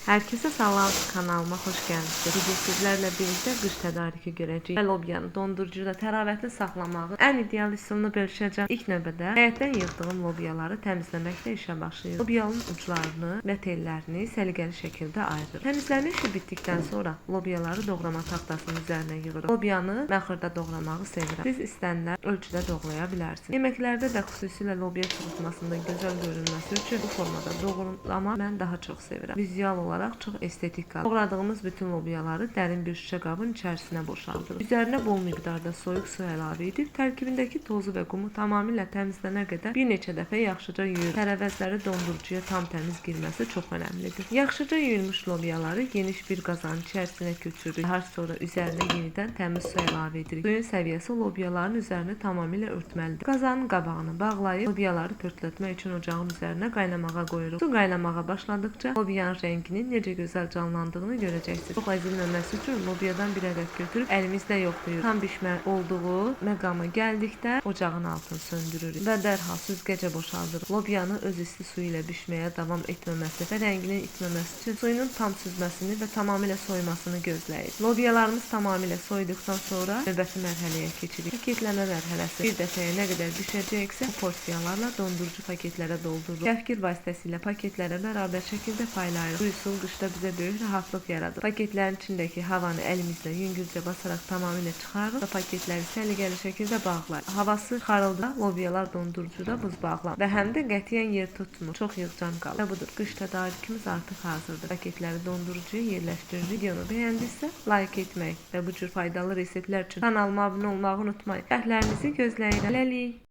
Herkese salam, kanalıma hoş geldiniz. Bugün sizlerle birlikte qış tədarükü görəcəyik. Və lobyanı dondurucuda təravətli saxlamağın ən ideal üsulunu bölüşəcəm. İlk növbədə həyətdən yığdığım lobyaları təmizləməklə işə başlayıram. Lobyanın uclarını və tellərini səliqəli şəkildə ayırıram. Təmizləmə işi bitdikdən sonra lobyaları doğrama taxtasının üzərinə yığıram. Lobyanı mən xırda doğramağı sevirəm. Siz istənilən ölçüdə doğraya bilərsiniz. Yeməklərdə də xüsusilə lobya çırpmasında gözəl görünməsi üçün bu formada doğrama mən daha çox sevirəm. Vizual olaraq çox estetik qalır. Doğradığımız bütün lobyaları dərin bir şüşə qabın içərisinə boşaldırırıq. Üzərinə bol miqdarda soyuq su əlavə edib tərkibindəki tozu və qumu tamamilə təmizlənə qədər bir neçə dəfə yaxşıca yuyuruq. Tərəvəzləri dondurucuya tam təmiz girməsi çox önəmlidir. Yaxşıca yuyulmuş lobyaları geniş bir qazanın içərisinə köçürürük. Daha sonra üzərinə yenidən təmiz su əlavə edirik. Suyun səviyyəsi lobyaların üzərini tamamilə örtməlidir. Qazanın qabağını bağlayıb lobyaları pörtlətmək üçün ocağın üzərinə qaynamağa qoyuruq. Su qaynamağa başladıkca lobyanın rənginin necə gözəl canlandığını görəcəksiniz. Çox əzilməməsi üçün lobyadan bir ədəd götürüb əlimizlə yoxlayırıq. Tam bişmə olduğu məqama gəldikdə ocağın altını söndürürük və dərhal süzgəcə boşaldırıq. Lobyanı öz isti suyu ilə bişməyə davam etməməsi və rənginin itməməsi üçün suyunun tam süzməsini və tamamilə soymasını gözləyirik. Lobyalarımız tamamilə soyduqdan sonra növbəti mərhələyə keçirik. Paketləmə mərhələsi. Bir dəfəyə nə qədər bişəcəksə bu porsiyalarla dondurucu paketlərə doldururuq. Kəfkir vasitəsilə paketlərə bərabər şəkildə paylayırıq. Bu üsul qışda bizə böyük rahatlıq yaradır. Paketlərin içindəki havanı əlimizlə yüngülcə basaraq tamamilə çıxarırıq və paketləri səliqəli şəkildə bağlayırıq. Havası xarılda lobyalar dondurucuda buz bağlanır və həm də qətiyyən yer tutmur. Çox yığcam qalır. Və budur, qış tədarükümüz artıq hazırdır. Paketləri dondurucuya yerləşdiririk. Videonu bəyəndinizsə like etmək və bu cür faydalı reseptlər üçün kanalıma abunə olmağı unutmayın. Şərhlərinizi gözləyirəm. Hələlik.